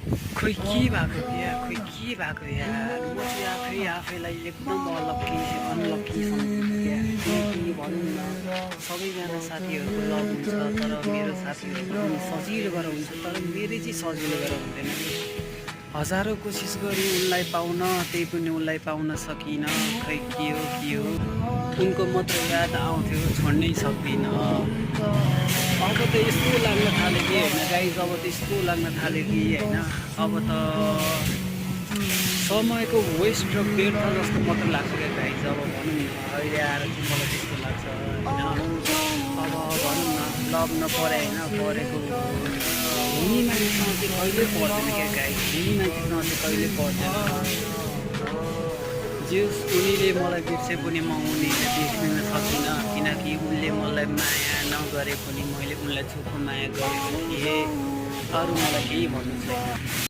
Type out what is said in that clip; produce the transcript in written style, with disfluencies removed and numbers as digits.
खोइ के भएको यार, खोइ के भएको यार। म चाहिँ आफैलाई एकदम अनलक्की सम्झिन्छु क्या। के भनौँ न, सबैजना साथीहरूको लभ हुन्छ, तर मेरो साथीहरूको पनि सजिलो गरेर हुन्छ, तर मेरो चाहिँ सजिलो गरेर हुँदैन। हजारौँ कोसिस गरेँ उनलाई पाउन, त्यही पनि उनलाई पाउन सकिनँ। खै के हो उनको मात्र याद आउँथ्यो, छोड्नै सक्दिनँ। अब त यस्तो लाग्न थाल्यो कि होइन गाइज, अब त यस्तो लाग्न थाल्यो कि होइन, अब त समयको वेस्ट र व्यर्थ जस्तो मात्र लाग्छ क्या गाइज। अब भनौँ न, अहिले आएर चाहिँ मलाई त्यस्तो लाग्छ होइन। अब भनौँ न, लभ नपरे होइन, परेको हुने मान्छेसँग चाहिँ कहिले पर्दैन क्या गाइज, हुने मान्छेसँग चाहिँ कहिले पर्दैन। जे उनीले मलाई बिर्से पनि म उनीले बिर्सिन सकिनँ, किनकि उनले मलाई माया नगरे पनि मैले उनलाई चुप माया गरेको थिएँ। अरू मलाई केही भन्नु छैन।